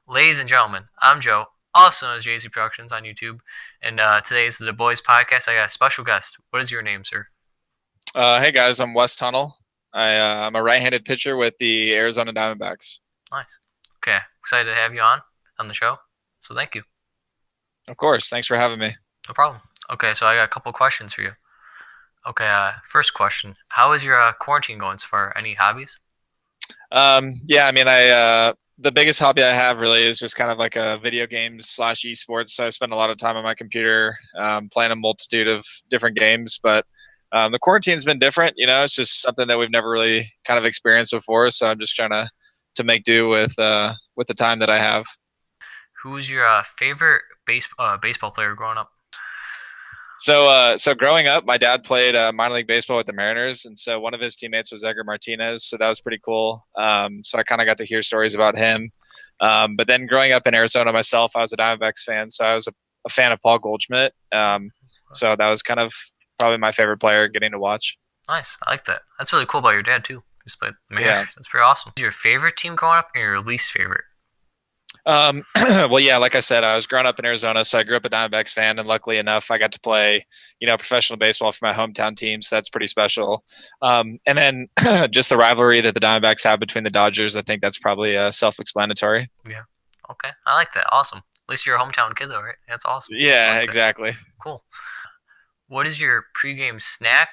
Ladies and gentlemen, I'm Joe, also known as JZ Productions on YouTube, and today is the Boys Podcast. I got a special guest. What is your name, sir? Hey guys, I'm Wes Tunnell. I'm a right-handed pitcher with the Arizona Diamondbacks. Nice. Okay, excited to have you on the show. So thank you. Of course, thanks for having me. No problem. Okay, so I got a couple questions for you. Okay, first question: how is your quarantine going so far? Any hobbies? Yeah, I mean, the biggest hobby I have really is just kind of like a video games / esports. So I spend a lot of time on my computer playing a multitude of different games. But the quarantine's been different. You know, it's just something that we've never really kind of experienced before. So I'm just trying to make do with the time that I have. Who's your favorite baseball player growing up? So growing up, my dad played minor league baseball with the Mariners, and so one of his teammates was Edgar Martinez, so that was pretty cool. So I kind of got to hear stories about him. But then growing up in Arizona myself, I was a Diamondbacks fan, so I was a fan of Paul Goldschmidt. So that was kind of probably my favorite player getting to watch. Nice, I like that. That's really cool about your dad too. Just played the Mariners. Yeah. That's pretty awesome. Your favorite team growing up, and your least favorite? Well, yeah, like I said, I was growing up in Arizona, so I grew up a Diamondbacks fan, and luckily enough, I got to play, professional baseball for my hometown team, so that's pretty special. And then just the rivalry that the Diamondbacks have between the Dodgers, I think that's probably self-explanatory. Yeah. Okay, I like that. Awesome. At least you're a hometown kid, though, right? That's awesome. Yeah, like exactly. That. Cool. What is your pregame snack,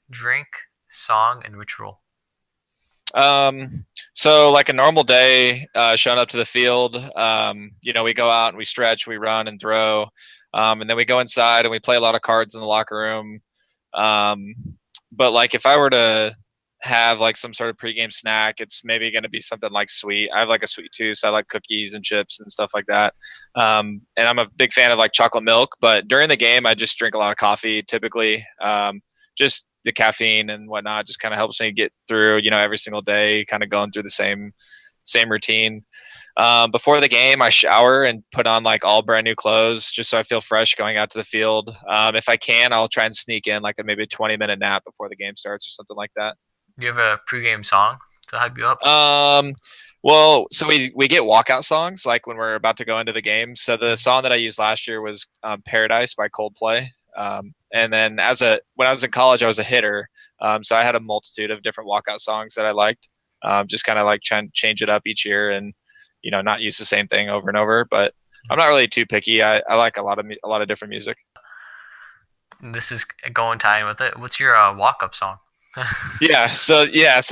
drink, song, and ritual? So like a normal day, showing up to the field, we go out and we stretch, we run and throw, and then we go inside and we play a lot of cards in the locker room. But like if I were to have like some sort of pregame snack, it's maybe going to be something like sweet. I have like a sweet tooth, so I like cookies and chips and stuff like that. And I'm a big fan of like chocolate milk, but during the game, I just drink a lot of coffee typically. Just the caffeine and whatnot just kind of helps me get through, every single day, kind of going through the same routine. Before the game, I shower and put on like all brand new clothes just so I feel fresh going out to the field. If I can, I'll try and sneak in like maybe a 20-minute nap before the game starts or something like that. Do you have a pregame song to hype you up? Well, so we get walkout songs like when we're about to go into the game. So the song that I used last year was Paradise by Coldplay. And then when I was in college, I was a hitter. So I had a multitude of different walkout songs that I liked. Just kind of like trying to change it up each year and, not use the same thing over and over, but I'm not really too picky. I like a lot of different music. This is going tying with it. What's your walk-up song? So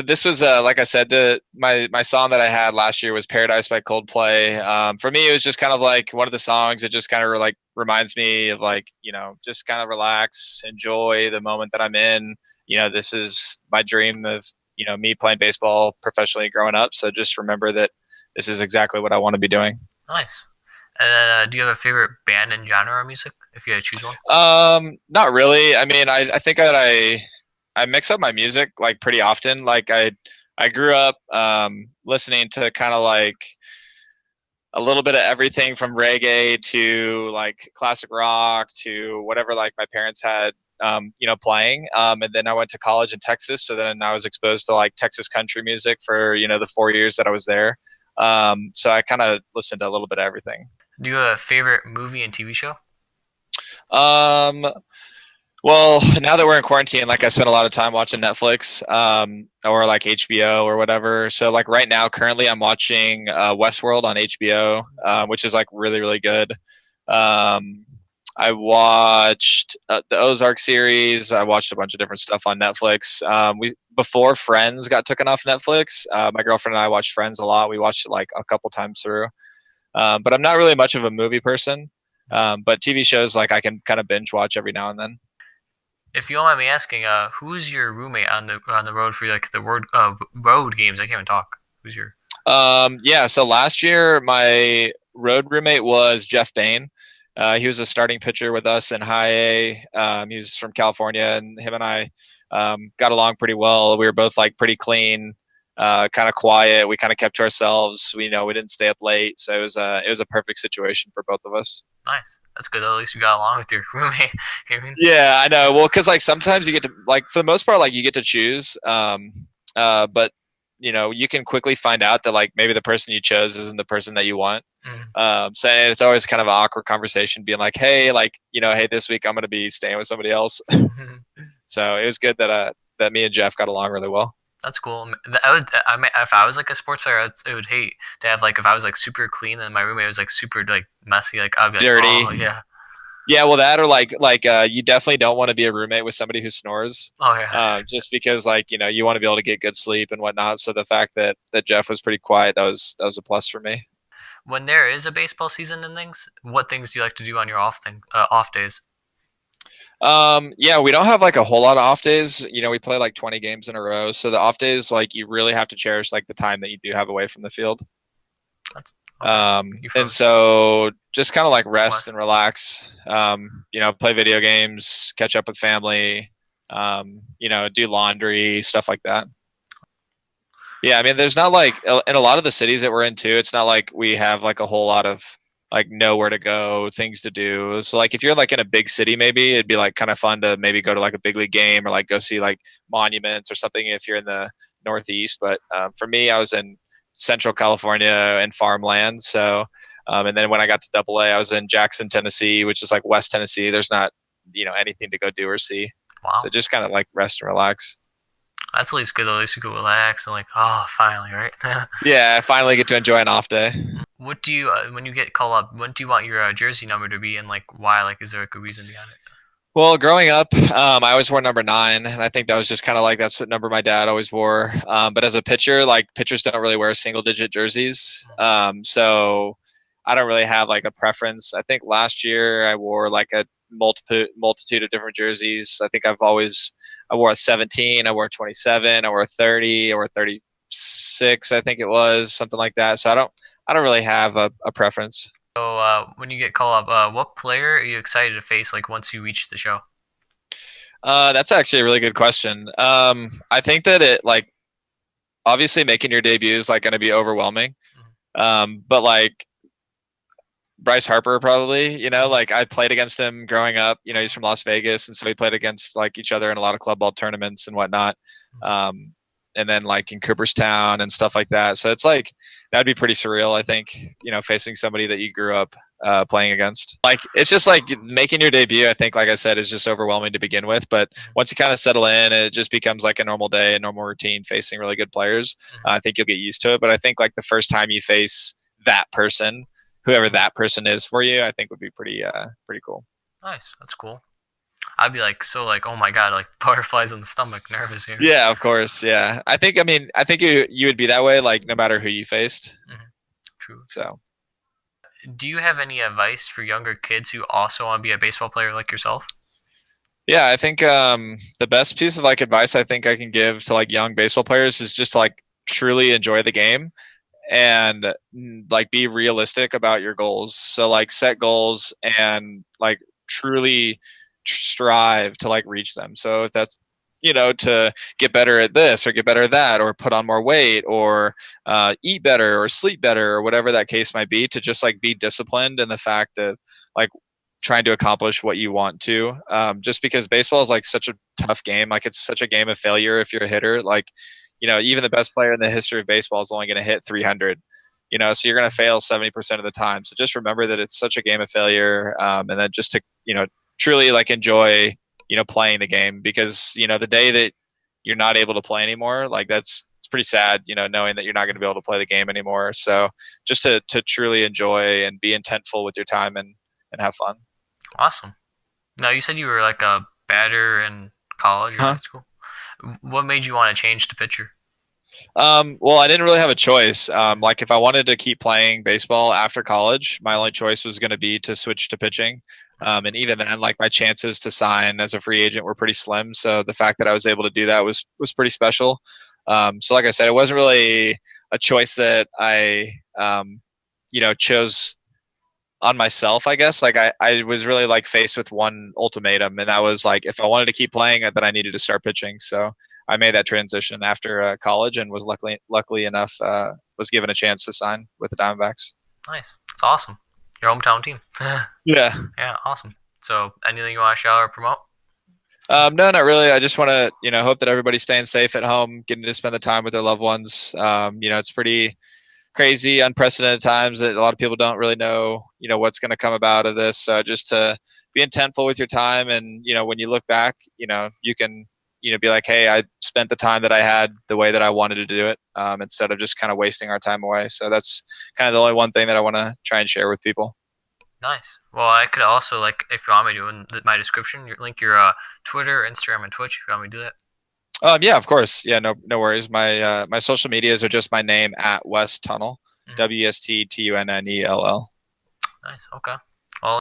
this was like I said, the my song that I had last year was Paradise by Coldplay. For me, it was just kind of like one of the songs that just kind of like reminds me of like, just kind of relax, enjoy the moment that I'm in. This is my dream of, me playing baseball professionally growing up. So just remember that this is exactly what I want to be doing. Nice. And then, do you have a favorite band and genre of music, if you had to choose one? Not really. I mean, I think that I mix up my music like pretty often. Like I grew up listening to kind of like a little bit of everything from reggae to like classic rock to whatever like my parents had playing. And then I went to college in Texas, so then I was exposed to like Texas country music for the 4 years that I was there. So I kind of listened to a little bit of everything. Do you have a favorite movie and TV show? Um, Well, now that we're in quarantine, like I spend a lot of time watching Netflix, or like HBO or whatever. So like right now, currently, I'm watching Westworld on HBO, which is like really really good. Um, I watched the Ozark series. I watched a bunch of different stuff on Netflix. We before Friends got taken off Netflix. My girlfriend and I watched Friends a lot. We watched it like a couple times through. But I'm not really much of a movie person. But TV shows like I can kind of binge watch every now and then. If you don't mind me asking, who's your roommate on the road for like the road games? I can't even talk. Who's your? Yeah, so last year my road roommate was Jeff Bain. He was a starting pitcher with us in high A. He's from California, and him and I got along pretty well. We were both like pretty clean, kind of quiet. We kind of kept to ourselves. We didn't stay up late, so it was a perfect situation for both of us. Nice. That's good. At least you got along with your roommate. I mean, Yeah, I know. Well, because like sometimes you get to like for the most part, like you get to choose. But you can quickly find out that like maybe the person you chose isn't the person that you want. mm, So it's always kind of an awkward conversation, being like, hey, like hey, this week I'm going to be staying with somebody else. mhm. So it was good that me and Jeff got along really well. That's cool. I mean, if I was like a sports player, I would hate to have like if I was like super clean and my roommate was like super like messy. Like I'd be like, Dirty. oh yeah, Yeah, well, that or like you definitely don't want to be a roommate with somebody who snores, oh yeah. just because like you want to be able to get good sleep and whatnot. So the fact that Jeff was pretty quiet, that was a plus for me. When there is a baseball season and things, what things do you like to do on your off days? Yeah, we don't have like a whole lot of off days. We play like 20 games in a row, so the off days like you really have to cherish like the time that you do have away from the field. That's okay. You And from so just kind of like rest West? and relax. Play video games, catch up with family. Do laundry, stuff like that. Yeah, I mean, there's not like in a lot of the cities that we're in too. It's not like we have like a whole lot of like nowhere to go, things to do. So like if you're like in a big city, maybe it'd be like kind of fun to maybe go to like a big league game or like go see like monuments or something if you're in the Northeast. But for me, I was in Central California and farmland. So and then when I got to Double A, I was in Jackson, Tennessee, which is like West Tennessee. There's not anything to go do or see. Wow, So just kind of like rest and relax. that's at least good. At least you can relax and like, oh, finally, right? Yeah, I finally get to enjoy an off day. What do you when you get called up? What do you want your jersey number to be, and like why? Like, is there like a reason behind it? Well, growing up, I always wore number 9, and I think that was just kind of like that's what number my dad always wore. But as a pitcher, like pitchers don't really wear single-digit jerseys, so I don't really have like a preference. I think last year I wore like a multitude of different jerseys. I wore a 17, I wore a 27, I wore a 30, I wore a 36. I think it was something like that. So I don't really have a preference. So when you get called up, what player are you excited to face? Like once you reach the show. That's actually a really good question. I think that it like obviously making your debut is like going to be overwhelming. But like Bryce Harper probably, like I played against him growing up. He's from Las Vegas, and so we played against like each other in a lot of club ball tournaments and whatnot. Um, and then like in Cooperstown and stuff like that. So it's like that'd be pretty surreal. I think facing somebody that you grew up playing against. Like it's just like making your debut. I think, like I said, is just overwhelming to begin with. But once you kind of settle in, it just becomes like a normal day, a normal routine facing really good players. I think you'll get used to it. But I think like the first time you face that person, whoever that person is for you, I think would be pretty cool. Nice, that's cool. I'd be like so like, oh my god, like butterflies in the stomach, nervous here. Yeah, of course. Yeah, I mean, I think you would be that way, like no matter who you faced. Hmm. True. So Do you have any advice for younger kids who also want to be a baseball player like yourself? yeah, I think the best piece of like advice I think I can give to like young baseball players is just to like truly enjoy the game and like be realistic about your goals. So like set goals and like truly strive to like reach them. So if that's to get better at this or get better at that or put on more weight or eat better or sleep better or whatever that case might be, to just like be disciplined in the fact that like trying to accomplish what you want to, just because baseball is like such a tough game. Like it's such a game of failure if you're a hitter. Like even the best player in the history of baseball is only going to hit 300. So you're going to fail 70% of the time. So just remember that it's such a game of failure, and then just to truly like enjoy playing the game, because the day that you're not able to play anymore, like it's pretty sad, knowing that you're not going to be able to play the game anymore. So just to truly enjoy and be intentful with your time and have fun. Awesome. Now you said you were like a batter in college or high Huh? school. What made you want to change to pitcher? Well, I didn't really have a choice. Like if I wanted to keep playing baseball after college, my only choice was going to be to switch to pitching. And even then, like my chances to sign as a free agent were pretty slim. So the fact that I was able to do that was pretty special. So like I said, it wasn't really a choice that I, chose on myself, I guess. Like I was really like faced with one ultimatum, and that was like if I wanted to keep playing, then I needed to start pitching. So I made that transition after college, and was luckily enough was given a chance to sign with the Diamondbacks. Nice. That's awesome. Your hometown team. Yeah. Yeah, awesome. So anything you want to shout or promote? No, not really. I just want to, hope that everybody's staying safe at home, getting to spend the time with their loved ones. It's pretty crazy, unprecedented times that a lot of people don't really know, what's going to come about of this. So just to be intentful with your time, and when you look back, you can, be like, hey, I spent the time that I had the way that I wanted to do it, instead of just kind of wasting our time away. So that's kind of the only one thing that I want to try and share with people. Nice. Well, I could also like if you want me to in my description, link your Twitter, Instagram, and Twitch. If you want me to do that. Yeah, of course. Yeah, no worries. My social medias are just my name at West Tunnell, Mhm. WestTunnell. Nice. Okay. Well,